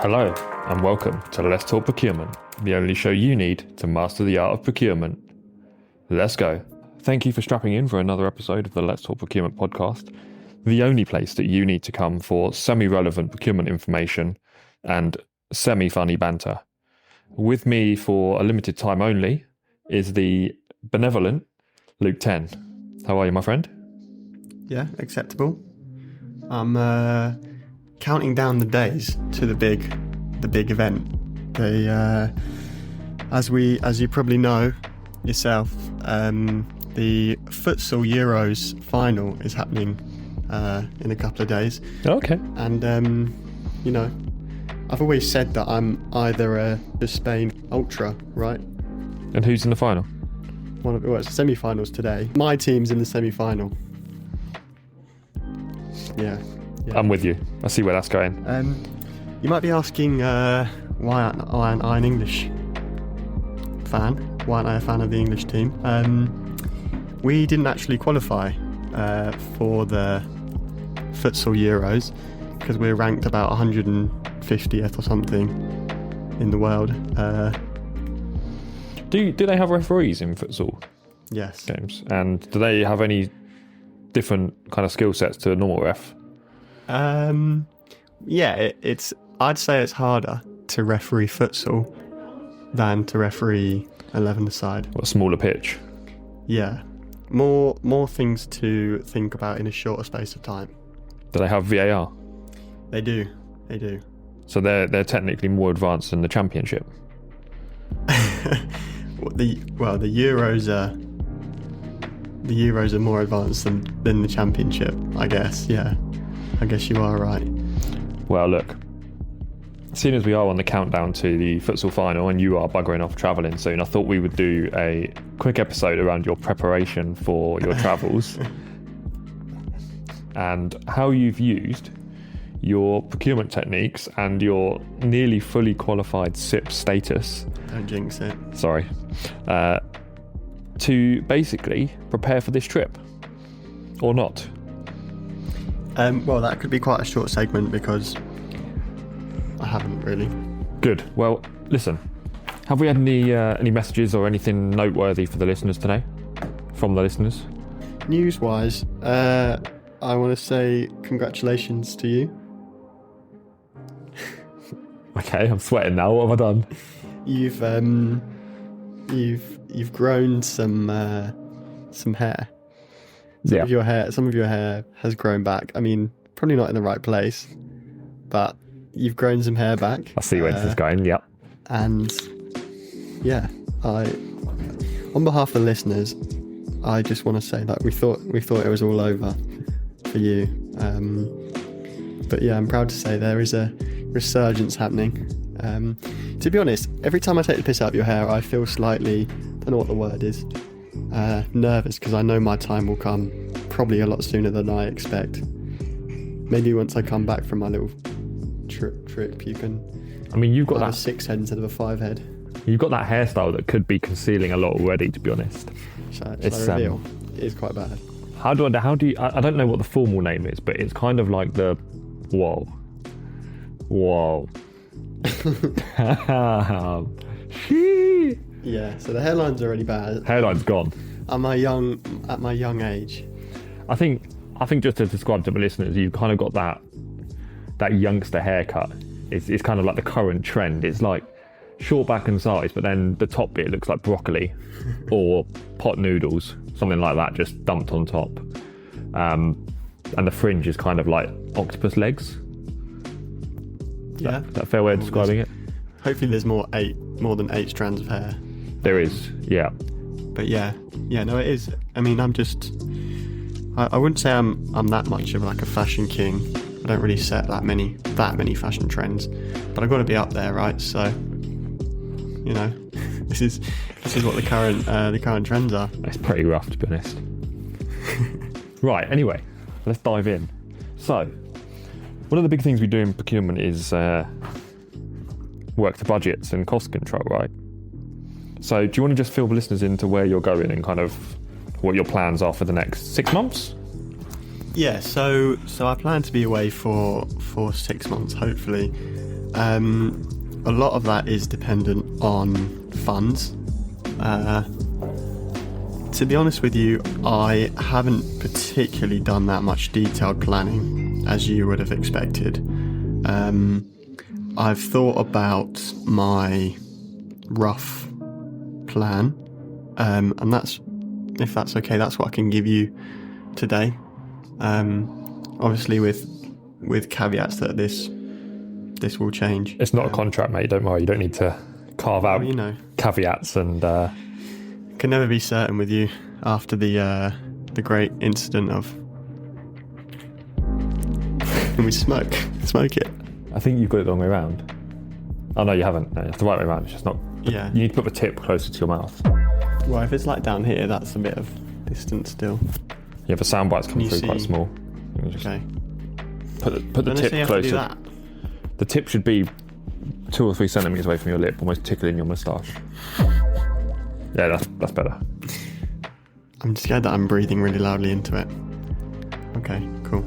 Hello, and welcome to Let's Talk Procurement, the only show you need to master the art of procurement. Let's go. Thank you for strapping in for another episode of the Let's Talk Procurement podcast, the only place that you need to come for semi-relevant procurement information and semi-funny banter. With me for a limited time only is the benevolent Luke 10. How are you, my friend? Yeah, acceptable. I'm counting down the days to the big event. As you probably know yourself, the Futsal Euros final is happening in a couple of days. Okay. And I've always said that I'm either a Spain ultra, right? And who's in the final? It's semi-finals today. My team's in the semi-final. Yeah. I'm with you. I see where that's going. You might be asking why aren't I an English fan? Why aren't I a fan of the English team? We didn't actually qualify for the Futsal Euros because we're ranked about 150th or something in the world. Do they have referees in futsal Yes. games? And do they have any different kind of skill sets to a normal ref? I'd say it's harder to referee futsal than to referee 11-a-side. What, a smaller pitch? Yeah. More things to think about in a shorter space of time. Do they have VAR? They do. So they're technically more advanced than the championship. The Euros are more advanced than the championship, I guess. Yeah, I guess you are right. Well, look, seeing as we are on the countdown to the futsal final and you are buggering off travelling soon, I thought we would do a quick episode around your preparation for your travels and how you've used your procurement techniques and your nearly fully qualified SIP status. Don't jinx it. Sorry. To basically prepare for this trip. Or not. Well, that could be quite a short segment because I haven't really. Good. Well, listen. Have we had any messages or anything noteworthy for the listeners today? From the listeners? News-wise, I want to say congratulations to you. Okay, I'm sweating now. What have I done? You've grown some hair. Some of your hair has grown back. I mean, probably not in the right place, but you've grown some hair back. I see where this is going. Yep. And yeah, on behalf of the listeners, I just want to say that we thought it was all over for you. But yeah, I'm proud to say there is a resurgence happening. To be honest, every time I take the piss out of your hair, I feel slightly, I don't know what the word is, nervous, because I know my time will come probably a lot sooner than I expect. Maybe once I come back from my little trip, you can. I mean, you've got that a 6 head instead of a 5 head. You've got that hairstyle that could be concealing a lot already, to be honest. Shall I reveal? It is quite bad. How do you? I don't know what the formal name is, but it's kind of like the whoa. Yeah, so the hairline's already bad. Hairline's gone. At my young age. I think just to describe to the listeners, you've kind of got that youngster haircut. It's kind of like the current trend. It's like short back and sides, but then the top bit looks like broccoli or pot noodles, something like that, just dumped on top. And the fringe is kind of like octopus legs. Yeah. That fair way of describing it? Hopefully there's more than 8 strands of hair. There is, yeah. But yeah, no, it is. I mean, I wouldn't say I'm that much of like a fashion king. I don't really set that many fashion trends, but I've got to be up there, right? So, this is what the current trends are. It's pretty rough, to be honest. Right. Anyway, let's dive in. So, one of the big things we do in procurement is work to budgets and cost control, right? So do you want to just fill the listeners into where you're going and kind of what your plans are for the next 6 months? Yeah, so I plan to be away for 6 months, hopefully. A lot of that is dependent on funds. To be honest with you, I haven't particularly done that much detailed planning as you would have expected. I've thought about my rough plan, and if that's okay, that's what I can give you today. Obviously with caveats that this will change. It's not a contract, mate. Don't worry. You don't need to carve out caveats and. Can never be certain with you after the great incident of. Can we smoke it? I think you've got it the wrong way around. Oh no, you haven't. No, it's the right way around. It's just not. Yeah. You need to put the tip closer to your mouth. Well, if it's like down here, that's a bit of distance still. Yeah, the sound bites come through quite small. Just okay. Put the tip closer. The tip should be 2 or 3 centimeters away from your lip, almost tickling your moustache. Yeah, that's better. I'm scared that I'm breathing really loudly into it. Okay, cool.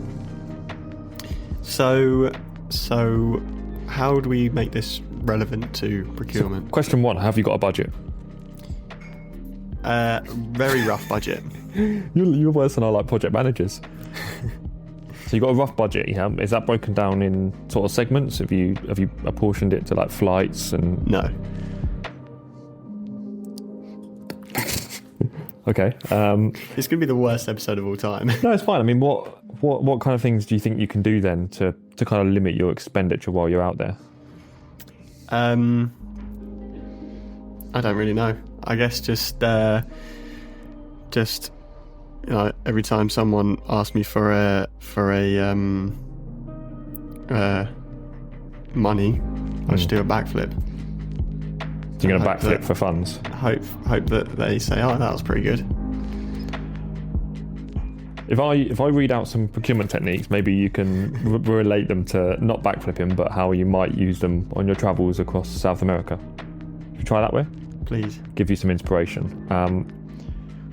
So how do we make this relevant to procurement? So, question 1, have you got a budget? Very rough budget. You're worse than I like project managers. So you've got a rough budget, yeah? Is that broken down in sort of segments? Have you apportioned it to like flights and... No. Okay. It's going to be the worst episode of all time. No, it's fine. I mean, what kind of things do you think you can do then to kind of limit your expenditure while you're out there? I don't really know. I guess just every time someone asks me for money, I just do a backflip. So you're going to backflip for funds? Hope that they say, oh, that was pretty good. If I read out some procurement techniques, maybe you can relate them to not backflipping, but how you might use them on your travels across South America. Should we try that way? Please. Give you some inspiration.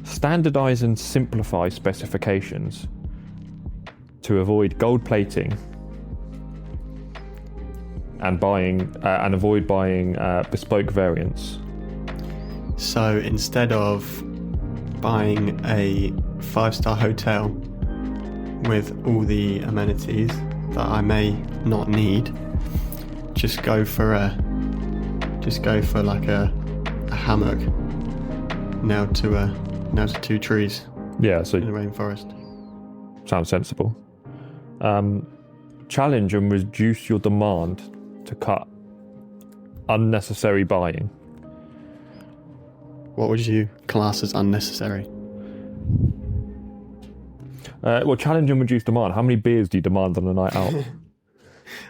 Standardise and simplify specifications to avoid gold plating and avoid buying bespoke variants. So instead of buying a 5-star hotel with all the amenities that I may not need, just go for like a hammock nailed to 2 trees. Yeah, so in the rainforest. Sounds sensible. Challenge and reduce your demand to cut unnecessary buying. What would you class as unnecessary? Well, challenge and reduce demand. How many beers do you demand on a night out?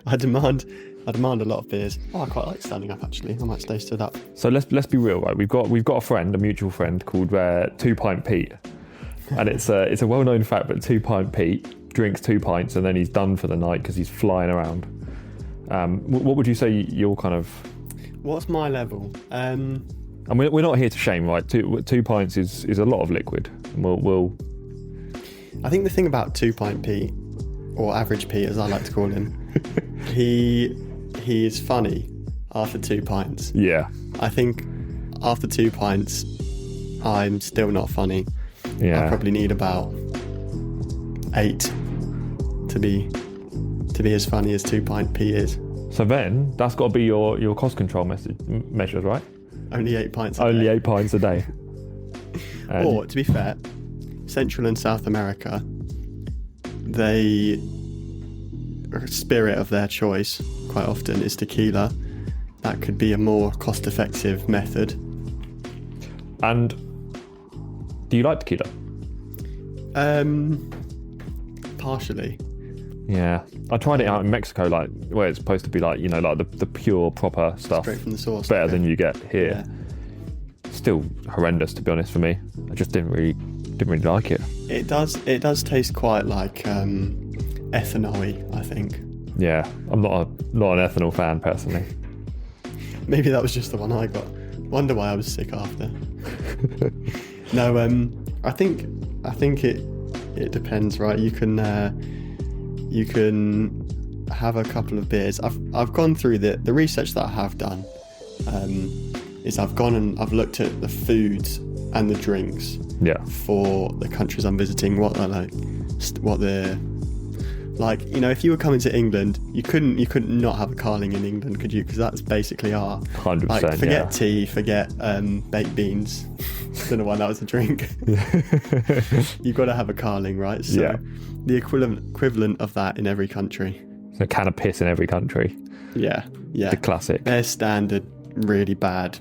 I demand a lot of beers. Oh, I quite like standing up actually. I might stay stood up. So let's be real, right? We've got a friend, a mutual friend called 2 Pint Pete, and it's a well-known fact. But 2 Pint Pete drinks 2 pints and then he's done for the night because he's flying around. What would you say your kind of? What's my level? And we're not here to shame, right? 2 pints is a lot of liquid. We'll. I think the thing about 2 Pint Pete, or Average Pete as I like to call him, he is funny after 2 pints. Yeah. I think after 2 pints, I'm still not funny. Yeah. I probably need about 8 to be as funny as 2 Pint Pete is. So then that's got to be your cost control measures, right? Only 8 pints. Only 8 pints a day. Or to be fair, Central and South America, they spirit of their choice quite often is tequila. That could be a more cost-effective method. And do you like tequila? Partially. Yeah, I tried it out in Mexico, like where it's supposed to be like the pure proper stuff, straight from the source, better than you get here. Yeah. Still horrendous, to be honest. For me, I just didn't really like it. It does taste quite like ethanol-y, I think. Yeah, I'm not an ethanol fan personally. Maybe that was just the one I got. Wonder why I was sick after. No, I think it depends, right? You can have a couple of beers. I've gone through the research that I have done. Is I've gone and I've looked at the foods and the drinks for the countries I'm visiting. What they're like. You know, if you were coming to England, you couldn't not have a Carling in England, could you? Because that's basically our 100%. Like, forget tea, forget baked beans. Don't know why that was a drink. You've got to have a Carling, right? So the equivalent of that in every country. A can of piss in every country. Yeah. The classic. Their standard, really bad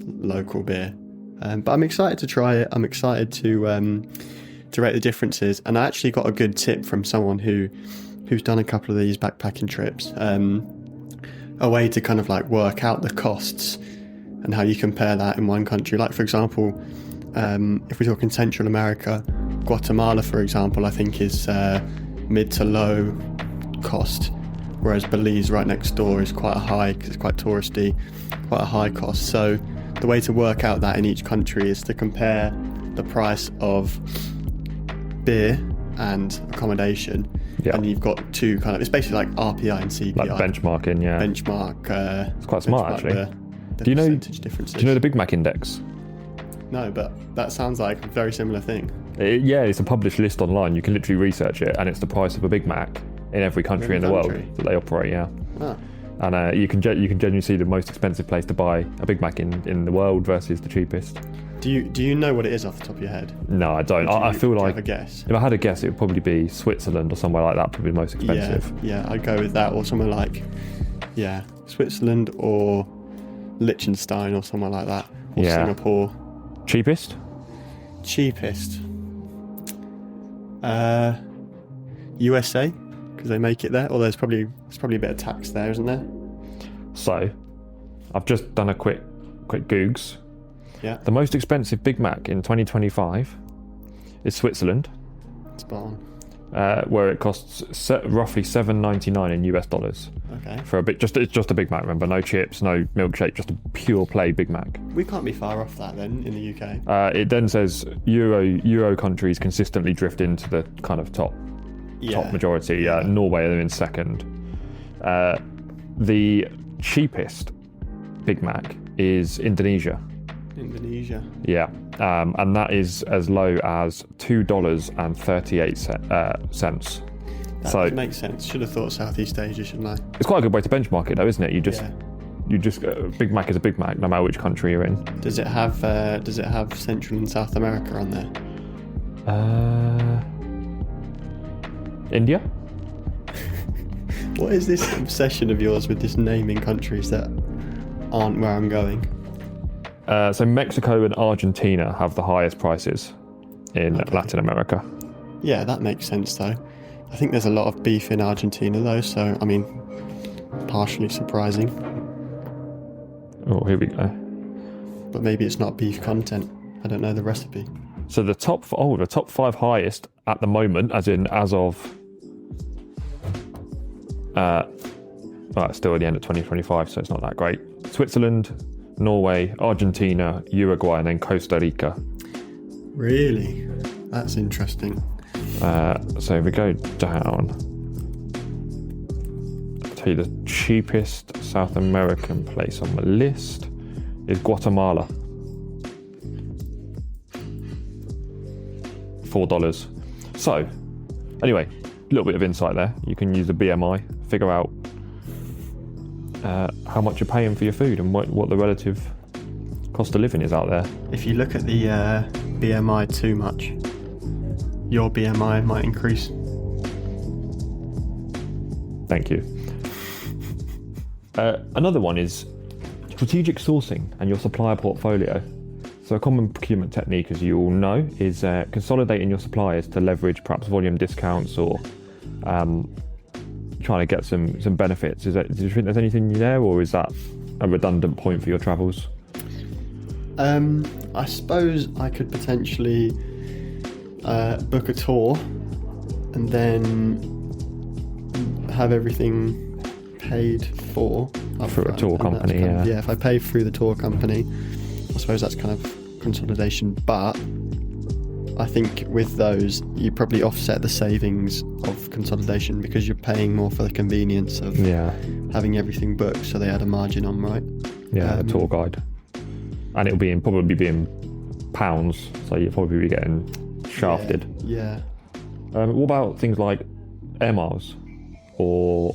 local beer. But I'm excited to try it. I'm excited to rate the differences. And I actually got a good tip from someone who's done a couple of these backpacking trips. A way to kind of like work out the costs and how you compare that in one country. Like, for example, if we're talking Central America, Guatemala, for example, I think is mid to low cost, whereas Belize right next door is quite a high, because it's quite touristy, quite a high cost. So the way to work out that in each country is to compare the price of beer and accommodation. And you've got two kind of, it's basically like RPI and CPI. Like benchmarking, it's quite smart, actually. Do you know the Big Mac index? No, but that sounds like a very similar thing. It's a published list online. You can literally research it, and it's the price of a Big Mac in every country in the world that they operate. And you can genuinely see the most expensive place to buy a Big Mac in the world versus the cheapest. Do you know what it is off the top of your head? No, I don't. I feel like, have a guess? If I had a guess, it would probably be Switzerland or somewhere like that. Probably the most expensive. Yeah, I'd go with that, or somewhere like Switzerland or Liechtenstein or somewhere like that, or Singapore. Cheapest? USA, because they make it there. Or there's probably a bit of tax there, isn't there? So, I've just done a quick Googs. Yeah. The most expensive Big Mac in 2025 is Switzerland. Spot on. Where it costs roughly $7.99 in US dollars. Okay. For it's just a Big Mac. Remember, no chips, no milkshake, just a pure play Big Mac. We can't be far off that then in the UK. It then says Euro countries consistently drift into the kind of top majority. Norway are in second. The cheapest Big Mac is Indonesia. Yeah, and that is as low as $2.38. That makes sense. Should have thought Southeast Asia, shouldn't I? It's quite a good way to benchmark it, though, isn't it? You just Big Mac is a Big Mac, no matter which country you're in. Does it have Central and South America on there? India. What is this obsession of yours with just naming countries that aren't where I'm going? So Mexico and Argentina have the highest prices in Latin America. Yeah, that makes sense though. I think there's a lot of beef in Argentina though, so I mean, partially surprising. Oh, here we go. But maybe it's not beef content. I don't know the recipe. So the top 5 highest at the moment, as of it's still at the end of 2025, so it's not that great. Switzerland, Norway, Argentina, Uruguay, and then Costa Rica. Really? That's interesting. So if we go down, I'll tell you the cheapest South American place on the list is Guatemala. $4. So, anyway, a little bit of insight there. You can use the BMI, figure out how much you're paying for your food and what the relative cost of living is out there. If you look at the BMI too much, your BMI might increase. Thank you. Another one is strategic sourcing and your supplier portfolio. So a common procurement technique, as you all know, is consolidating your suppliers to leverage perhaps volume discounts or trying to get some benefits. Do you think there's anything there, or is that a redundant point for your travels? I suppose I could potentially book a tour and then have everything paid for through a tour company. If I pay through the tour company, I suppose that's kind of consolidation. But I think with those, you probably offset the savings of consolidation because you're paying more for the convenience of having everything booked, so they add a margin on, right? Yeah, a tour guide. And it'll probably be in pounds, so you'll probably be getting shafted. Yeah. What about things like air miles, or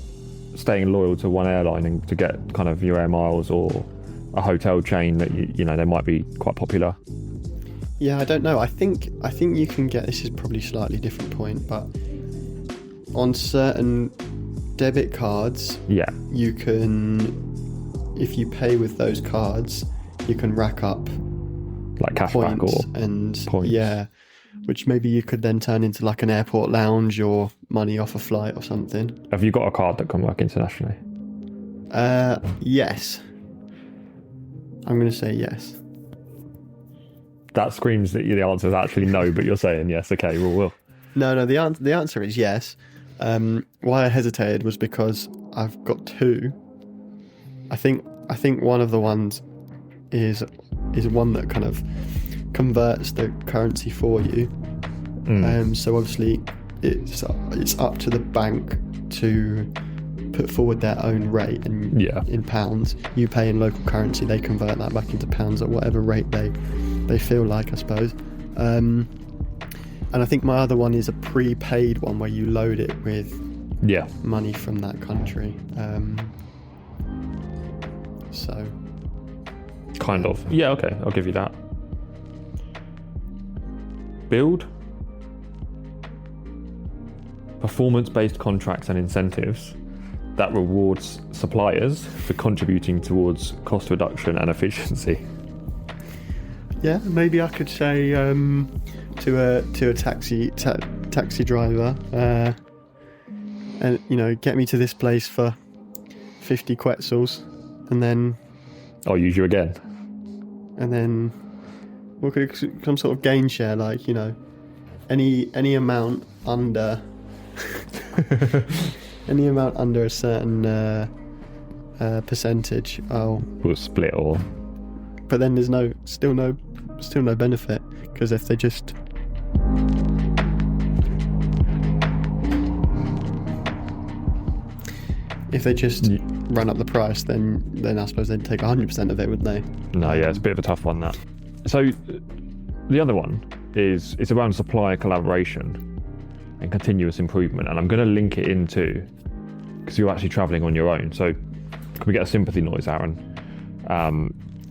staying loyal to one airline and to get kind of your air miles, or a hotel chain that you know they might be quite popular? Yeah, I don't know. I think you can get, this is probably a slightly different point, but on certain debit cards, you can, if you pay with those cards, you can rack up like cashback or points. Yeah, which maybe you could then turn into like an airport lounge or money off a flight or something. Have you got a card that can work internationally? Yes. I'm going to say yes. That screams that the answer is actually no, but you're saying yes. Okay, we'll. No. The answer is yes. Why I hesitated was because I've got two. I think one of the ones is one that kind of converts the currency for you. So obviously it's up to the bank to put forward their own rate, and in pounds you pay in local currency, they convert that back into pounds at whatever rate they feel like, I suppose. And I think my other one is a prepaid one where you load it with money from that country. So kind of. Yeah, okay, I'll give you that. Build performance-based contracts and incentives that rewards suppliers for contributing towards cost reduction and efficiency. Yeah, maybe I could say to a taxi driver, and get me to this place for 50 quetzals, and then I'll use you again. And then what could some sort of gain share, like any amount under any amount under a certain percentage. We'll split all. But then there's still no benefit, because if they just run up the price, then I suppose they'd take 100% of it, wouldn't they? No, yeah, it's a bit of a tough one, that. So the other one it's around supplier collaboration and continuous improvement, and I'm going to link it into, because you're actually travelling on your own. So can we get a sympathy noise, Aaron?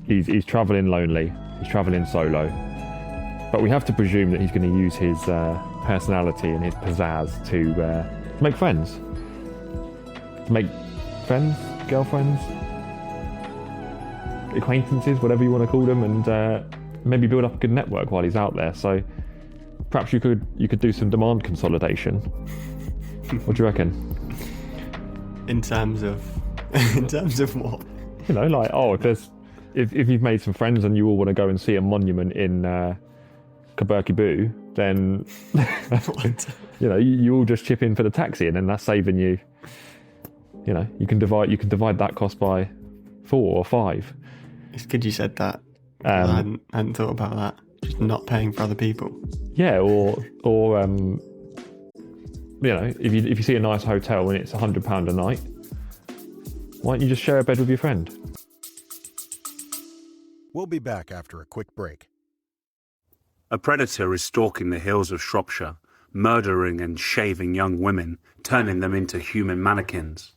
He's travelling lonely, he's travelling solo, but we have to presume that he's going to use his personality and his pizzazz to make friends. Girlfriends, acquaintances, whatever you want to call them, and maybe build up a good network while he's out there. So perhaps you could do some demand consolidation. What do you reckon? In terms of what? If you've made some friends and you all want to go and see a monument in Kaburki, then you all just chip in for the taxi, and then that's saving you. You can divide that cost by 4 or 5. It's good you said that. I hadn't thought about that. Just not paying for other people. Yeah, or if you see a nice hotel and it's £100 a night, why don't you just share a bed with your friend? We'll be back after a quick break. A predator is stalking the hills of Shropshire, murdering and shaving young women, turning them into human mannequins.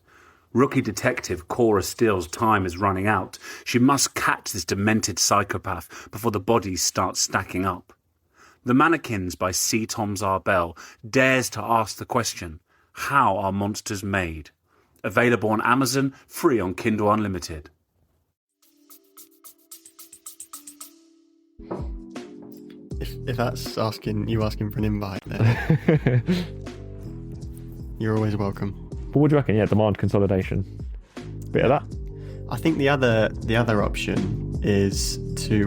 Rookie detective Cora Steele's time is running out. She must catch this demented psychopath before the bodies start stacking up. The Mannequins by C. Toms R. Bell dares to ask the question, how are monsters made? Available on Amazon, free on Kindle Unlimited. If that's asking for an invite, then you're always welcome. But what do you reckon? Yeah, demand consolidation. Bit of that. I think the other option is to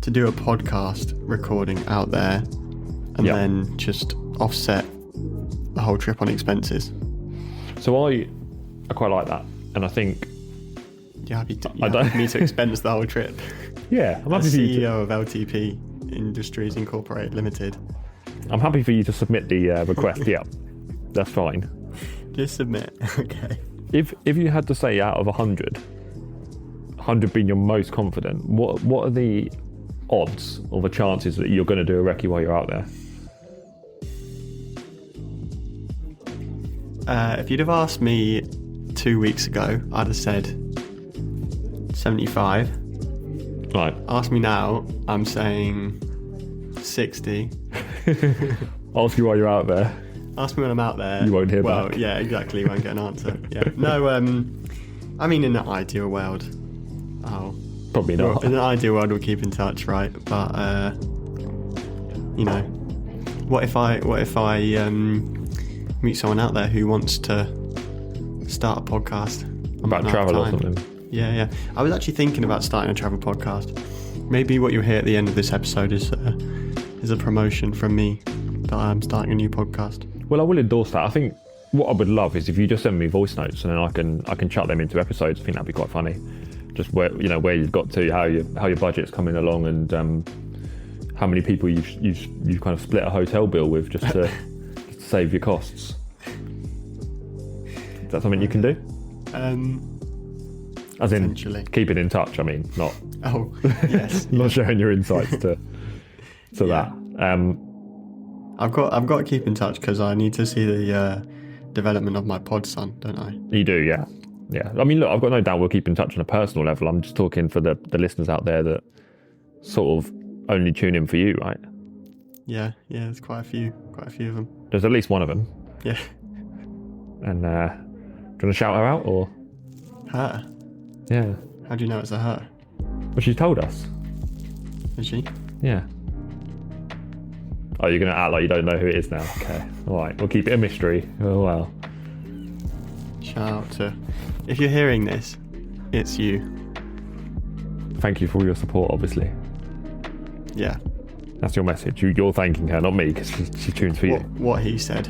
do a podcast recording out there, and then just offset the whole trip on expenses. So I quite like that, and I think you're happy me to expense the whole trip. Yeah, I'm happy CEO of LTP. Industries Incorporated Limited. I'm happy for you to submit the request. Yeah, that's fine. Just submit. Okay. If you had to say out of 100 being your most confident, what are the odds or the chances that you're going to do a recce while you're out there? If you'd have asked me 2 weeks ago, I'd have said 75. Right. Ask me now, I'm saying 60. Ask you while you're out there. Ask me when I'm out there. You won't hear back. Well, yeah, exactly. You won't get an answer. Yeah. No, I mean, in an ideal world, Probably not. in an ideal world, we'll keep in touch, right? But you know, what if I meet someone out there who wants to start a podcast About travel or something. Yeah. I was actually thinking about starting a travel podcast. Maybe what you'll hear at the end of this episode is a promotion from me that I'm starting a new podcast. Well, I will endorse that. I think what I would love is if you just send me voice notes and then I can chuck them into episodes. I think that'd be quite funny. Just where you've got to, how your budget's coming along, and how many people you've kind of split a hotel bill with just to save your costs. Is that something you can do? As in, keep it in touch. I mean, not. Oh, yes. Not sharing your insights to that. I've got to keep in touch because I need to see the development of my pod son, don't I? You do, yeah. Yeah. I mean, look, I've got no doubt we'll keep in touch on a personal level. I'm just talking for the listeners out there that sort of only tune in for you, right? Yeah. There's quite a few of them. There's at least one of them. Yeah. And do you want to shout her out or? Her? Yeah. How do you know it's a her? Well, she told us. Is she? Yeah. Oh, you're going to act like you don't know who it is now? Okay. All right. We'll keep it a mystery. Oh, well. Shout out to... If you're hearing this, it's you. Thank you for all your support, obviously. Yeah. That's your message. You're thanking her, not me, because she tunes for you. What he said.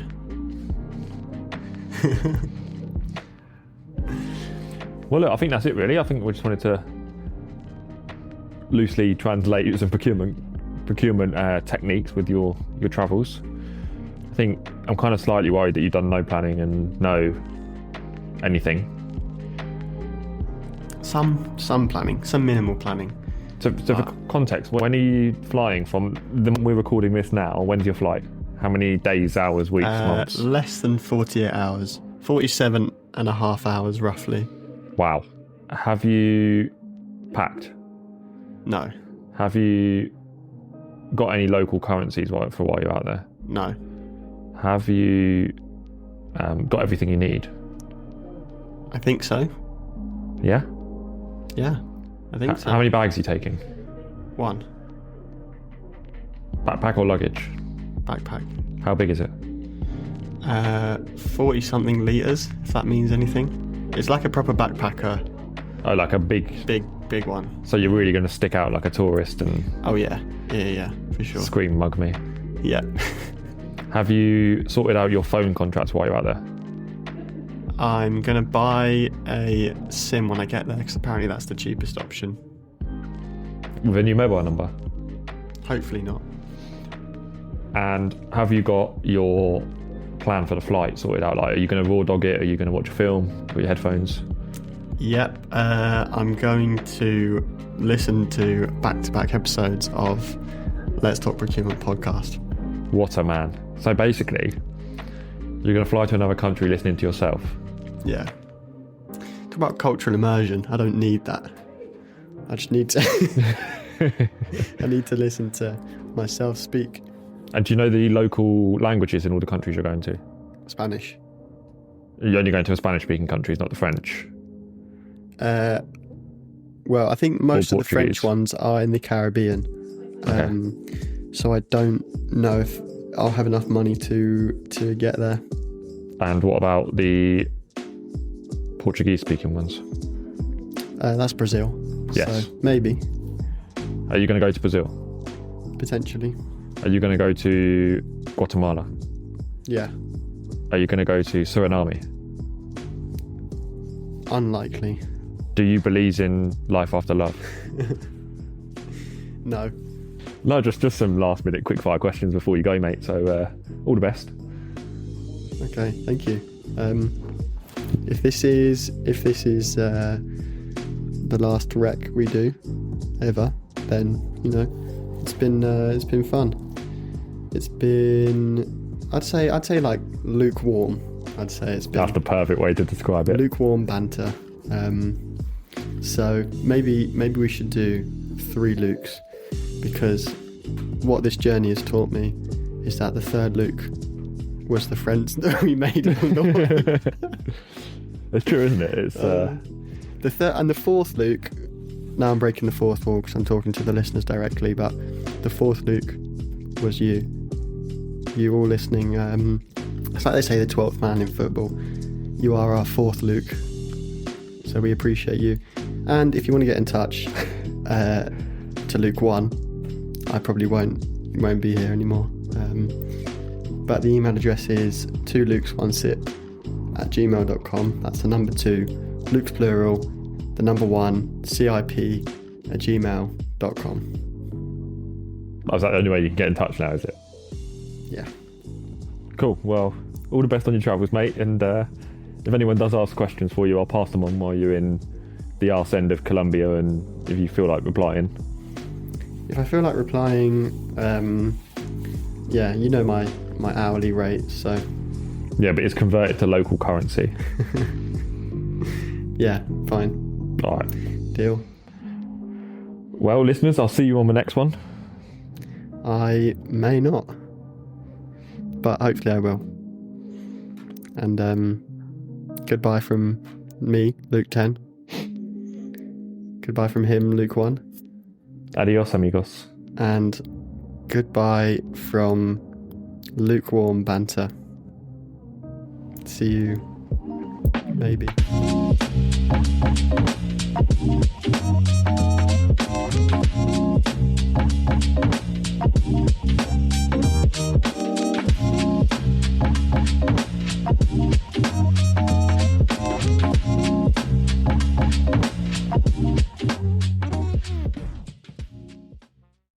Well, look, I think that's it, really. I think we just wanted to loosely translate some procurement techniques with your travels. I think I'm kind of slightly worried that you've done no planning and no anything. Some planning, some minimal planning. So for context, when are you flying from? We're recording this now. When's your flight? How many days, hours, weeks, months? Less than 48 hours. 47 and a half hours, roughly. Wow. Have you packed? No. Have you got any local currencies for while you're out there? No. Have you got everything you need? I think so. Yeah? Yeah, I think so. How many bags are you taking? 1. Backpack or luggage? Backpack. How big is it? 40 something litres, if that means anything. It's like a proper backpacker. Oh, like a big one. So you're really going to stick out like a tourist and... Oh yeah, for sure. Scream mug me. Yeah. Have you sorted out your phone contracts while you're out there? I'm going to buy a SIM when I get there, because apparently that's the cheapest option. With a new mobile number? Hopefully not. And have you got your plan for the flight sorted out? Like, are you going to raw dog it? Are you going to watch a film with your headphones? Yep. I'm going to listen to back-to-back episodes of Let's Talk Procurement podcast. What a man. So basically, you're going to fly to another country listening to yourself. Yeah. Talk about cultural immersion. I don't need that. I just need to... I need to listen to myself speak. And do you know the local languages in all the countries you're going to? Spanish. You're only going to the Spanish-speaking countries, not the French? Well, I think most of the French ones are in the Caribbean. Okay. So I don't know if I'll have enough money to get there. And what about the Portuguese-speaking ones? That's Brazil. Yes. So maybe. Are you going to go to Brazil? Potentially. Are you going to go to Guatemala? Yeah. Are you going to go to Suriname? Unlikely. Do you believe in life after love? No. No, just some last minute quick fire questions before you go, mate. So all the best. Okay, thank you. If this is the last rec we do ever, then it's been fun. It's been I'd say like lukewarm. I'd say it's been. That's the perfect way to describe it. Lukewarm banter. So maybe we should do 3 Lukes, because what this journey has taught me is that the third Luke was the friends that we made along the way. It's true, isn't it? It's the third and the fourth Luke. Now I'm breaking the fourth wall because I'm talking to the listeners directly, but the fourth Luke was you. You all listening. It's like they say, the 12th man in football. You are our fourth Luke, so we appreciate you. And if you want to get in touch to Luke 1, I probably won't be here anymore. But the email address is 2lukes1sip@gmail.com. That's the number 2, Luke's plural, the number 1, CIP@gmail.com. is that the only way you can get in touch now, is it? Yeah. Cool. Well, all the best on your travels, mate. And if anyone does ask questions for you, I'll pass them on while you're in the arse end of Colombia, and if you feel like replying. If I feel like replying, my hourly rate, so... Yeah, but it's converted to local currency. Yeah, fine. All right. Deal. Well, listeners, I'll see you on the next one. I may not, but hopefully I will. And goodbye from me, Luke 10. Goodbye from him, Luke 1. Adios, amigos. And goodbye from lukewarm banter. See you, maybe.